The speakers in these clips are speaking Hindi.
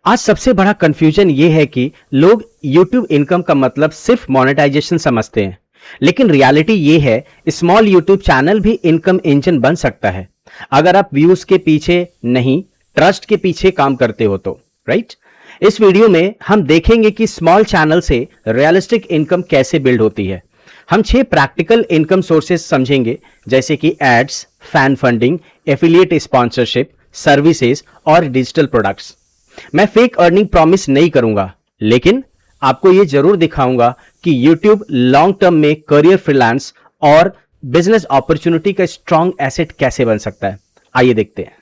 आज सबसे बड़ा कंफ्यूजन ये है कि लोग YouTube इनकम का मतलब सिर्फ मोनेटाइजेशन समझते हैं, लेकिन रियलिटी ये है स्मॉल YouTube चैनल भी इनकम इंजन बन सकता है अगर आप व्यूज के पीछे नहीं, ट्रस्ट के पीछे काम करते हो तो, राइट? इस वीडियो में हम देखेंगे कि स्मॉल चैनल से रियलिस्टिक इनकम कैसे बिल्ड होती है। हम 6 प्रैक्टिकल इनकम सोर्सेज समझेंगे, जैसे कि ads, fan funding, affiliate sponsorship, services और डिजिटल प्रोडक्ट्स। मैं फेक अर्निंग प्रॉमिस नहीं करूंगा, लेकिन आपको यह जरूर दिखाऊंगा कि YouTube लॉन्ग टर्म में करियर, फ्रीलांस और बिजनेस अपॉर्चुनिटी का स्ट्रॉन्ग एसेट कैसे बन सकता है। आइए देखते हैं।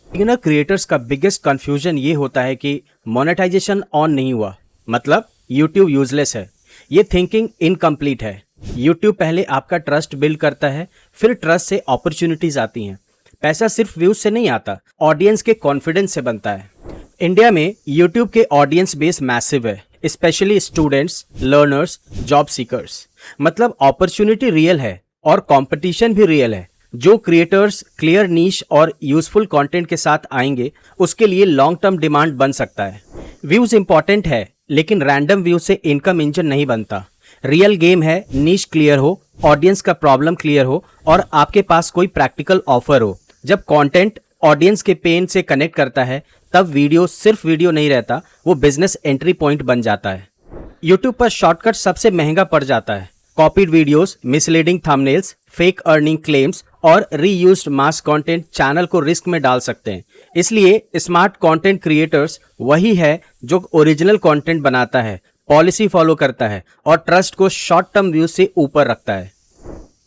बिगिनर क्रिएटर्स का बिगेस्ट कंफ्यूजन ये होता है कि मोनेटाइजेशन ऑन नहीं हुआ मतलब YouTube यूजलेस है। ये थिंकिंग इनकम्प्लीट है। YouTube पहले आपका ट्रस्ट बिल्ड करता है, फिर ट्रस्ट से अपॉर्चुनिटीज आती हैं। पैसा सिर्फ व्यूज से नहीं आता, ऑडियंस के कॉन्फिडेंस से बनता है। इंडिया में YouTube के ऑडियंस बेस मैसिव है, specially students, learners, job seekers. मतलब अपॉर्चुनिटी रियल है और कंपटीशन भी रियल है। जो क्रिएटर्स क्लियर नीश और यूजफुल कंटेंट के साथ आएंगे, उसके लिए लॉन्ग टर्म डिमांड बन सकता है। व्यूज इंपॉर्टेंट है, लेकिन रैंडम व्यू से इनकम इंजन नहीं बनता। रियल गेम है नीश क्लियर हो, ऑडियंस का प्रॉब्लम क्लियर हो और आपके पास कोई प्रैक्टिकल ऑफर हो। जब कंटेंट ऑडियंस के पेन से कनेक्ट करता है, तब वीडियो सिर्फ वीडियो नहीं रहता, वो बिजनेस एंट्री पॉइंट बन जाता है। यूट्यूब पर शॉर्टकट सबसे महंगा पड़ जाता है। Copied videos, misleading thumbnails, fake earning claims और रीयूज्ड मास कंटेंट चैनल को रिस्क में डाल सकते हैं। इसलिए स्मार्ट कंटेंट क्रिएटर्स वही है जो ओरिजिनल कंटेंट बनाता है, पॉलिसी फॉलो करता है और ट्रस्ट को शॉर्ट टर्म व्यू से ऊपर रखता है।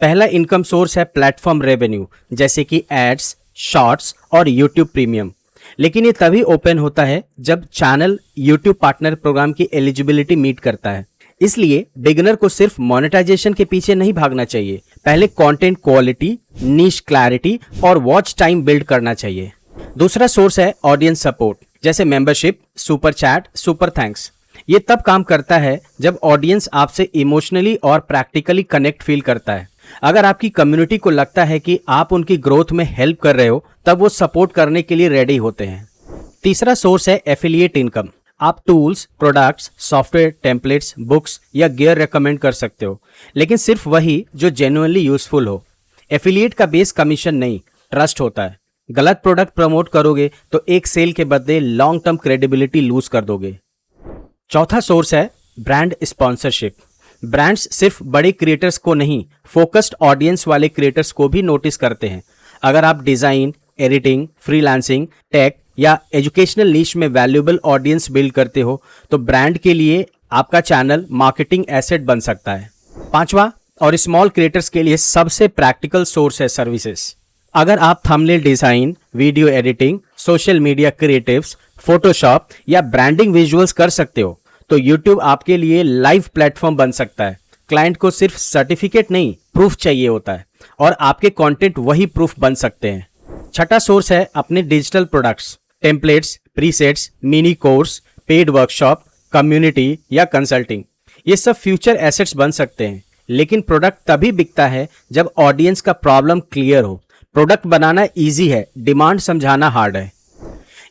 पहला इनकम सोर्स है प्लेटफॉर्म रेवेन्यू, जैसे कि एड्स, शॉर्ट्स और यूट्यूब प्रीमियम। लेकिन ये तभी ओपन होता है जब चैनल यूट्यूब पार्टनर प्रोग्राम की एलिजिबिलिटी मीट करता है। इसलिए बिगिनर को सिर्फ मोनेटाइजेशन के पीछे नहीं भागना चाहिए, पहले कंटेंट क्वालिटी, नीश क्लैरिटी और वॉच टाइम बिल्ड करना चाहिए। दूसरा सोर्स है ऑडियंस सपोर्ट, जैसे membership, super chat, super thanks. ये तब काम करता है जब ऑडियंस आपसे इमोशनली और प्रैक्टिकली कनेक्ट फील करता है। अगर आपकी कम्युनिटी को लगता है कि आप उनकी ग्रोथ में हेल्प कर रहे हो, तब वो सपोर्ट करने के लिए रेडी होते हैं। तीसरा सोर्स है एफिलिएट इनकम। आप tools, products, software, templates, books या गियर रेकमेंड कर सकते हो, लेकिन सिर्फ वही जो जेन्युइनली यूजफुल हो। एफिलिएट का बेस कमीशन नहीं, ट्रस्ट होता है। गलत प्रोडक्ट प्रमोट करोगे तो एक सेल के बदले लॉन्ग टर्म क्रेडिबिलिटी लूज कर दोगे। चौथा सोर्स है ब्रांड स्पॉन्सरशिप। ब्रांड्स सिर्फ बड़े क्रिएटर्स को नहीं, फोकस्ड ऑडियंस वाले क्रिएटर्स को भी नोटिस करते हैं। अगर आप डिजाइन, एडिटिंग, फ्रीलांसिंग, टेक या एजुकेशनल नीश में वैल्यूएबल ऑडियंस बिल्ड करते हो, तो ब्रांड के लिए आपका चैनल मार्केटिंग एसेट बन सकता है। पांचवा और स्मॉल क्रिएटर्स के लिए सबसे प्रैक्टिकल सोर्स है सर्विसेज। अगर आप thumbnail design, video editing, social media creatives, Photoshop या ब्रांडिंग विजुअल्स कर सकते हो, तो YouTube आपके लिए लाइव प्लेटफॉर्म बन सकता है। क्लाइंट को सिर्फ सर्टिफिकेट नहीं, प्रूफ चाहिए होता है और आपके कंटेंट वही प्रूफ बन सकते हैं। छठा सोर्स है अपने digital products, templates, presets, mini course, paid workshop, community या कंसल्टिंग। ये सब फ्यूचर एसेट्स बन सकते हैं, लेकिन प्रोडक्ट तभी बिकता है जब ऑडियंस का प्रॉब्लम क्लियर हो। प्रोडक्ट बनाना ईजी है, डिमांड समझाना हार्ड है।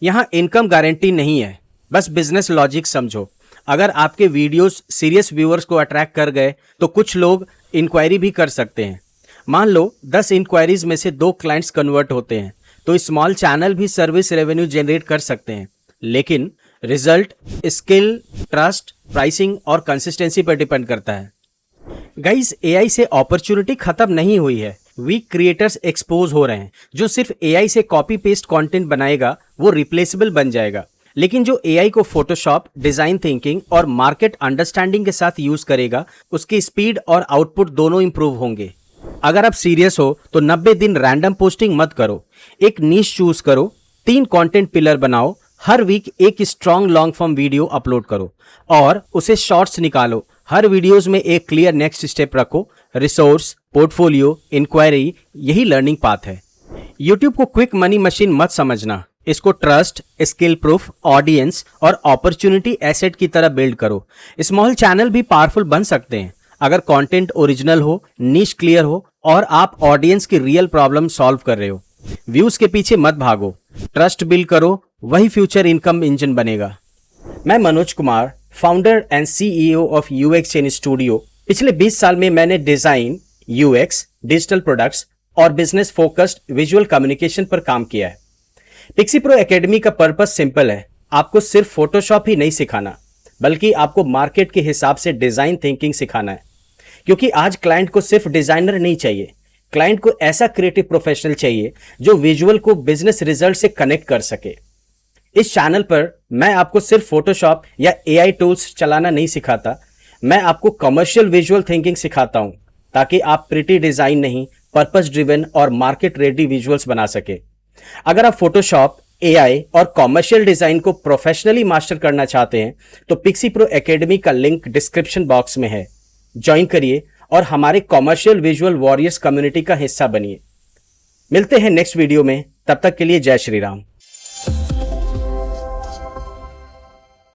यहाँ इनकम गारंटी नहीं है, बस बिजनेस लॉजिक समझो। अगर आपके वीडियोस सीरियस व्यूअर्स को अट्रैक्ट कर गए, तो कुछ लोग इंक्वायरी भी कर सकते हैं। मान लो 10 इंक्वायरीज में से 2 क्लाइंट्स कन्वर्ट होते हैं, तो स्मॉल चैनल भी सर्विस रेवेन्यू जनरेट कर सकते हैं। लेकिन रिजल्ट स्किल, ट्रस्ट, प्राइसिंग और कंसिस्टेंसी पर डिपेंड करता है। गाइस, एआई से अपॉर्चुनिटी खत्म नहीं हुई है। वीक क्रिएटर्स एक्सपोज हो रहे हैं। जो सिर्फ एआई से कॉपी पेस्ट कंटेंट बनाएगा, वो रिप्लेसेबल बन जाएगा। लेकिन जो एआई को फोटोशॉप, डिजाइन थिंकिंग और मार्केट अंडरस्टैंडिंग के साथ यूज करेगा, उसकी स्पीड और आउटपुट दोनों इंप्रूव होंगे। अगर आप सीरियस हो तो 90 दिन रैंडम पोस्टिंग मत करो। एक नीश चूज करो, 3 कंटेंट पिलर बनाओ, हर वीक एक strong long form video upload करो और उसे शॉर्ट्स निकालो। हर वीडियोस में एक क्लियर नेक्स्ट स्टेप रखो। रिसोर्स, पोर्टफोलियो, इंक्वायरी, यही लर्निंग पाथ है। यूट्यूब को क्विक मनी मशीन मत समझना। इसको ट्रस्ट, स्किल प्रूफ, ऑडियंस और अपॉर्चुनिटी एसेट की तरह बिल्ड करो। स्मॉल चैनल भी पावरफुल बन सकते हैं अगर कंटेंट ओरिजिनल हो, नीश क्लियर हो और आप ऑडियंस की रियल प्रॉब्लम सॉल्व कर रहे हो। व्यूज के पीछे मत भागो, ट्रस्ट बिल्ड करो, वही फ्यूचर इनकम इंजन बनेगा। मैं Manoj Kumar, founder and CEO of UX chain studio. पिछले 20 साल में मैंने डिजाइन, यूएक्स, डिजिटल प्रोडक्ट्स और बिजनेस फोकस्ड विजुअल कम्युनिकेशन पर काम किया है। पिक्सी प्रो एकेडमी का पर्पस सिंपल है, आपको सिर्फ फोटोशॉप ही नहीं सिखाना, बल्कि आपको मार्केट के हिसाब से डिजाइन थिंकिंग सिखाना है। क्योंकि आज क्लाइंट को सिर्फ डिजाइनर नहीं चाहिए, क्लाइंट को ऐसा क्रिएटिव प्रोफेशनल चाहिए जो विजुअल को बिजनेस रिजल्ट से कनेक्ट कर सके। इस चैनल पर मैं आपको सिर्फ फोटोशॉप या एआई टूल्स चलाना नहीं सिखाता, मैं आपको कमर्शियल विजुअल थिंकिंग सिखाता हूं, ताकि आप प्रिटी डिजाइन नहीं, पर्पस ड्रिवन और मार्केट रेडी विजुअल्स बना सके। अगर आप फोटोशॉप, एआई और कमर्शियल डिजाइन को प्रोफेशनली मास्टर करना चाहते हैं तो पिक्सी प्रो एकेडमी का लिंक डिस्क्रिप्शन बॉक्स में है, ज्वाइन करिए और हमारे कमर्शियल विजुअल वॉरियर्स कम्युनिटी का हिस्सा बनिए। मिलते हैं नेक्स्ट वीडियो में, तब तक के लिए जय श्री राम।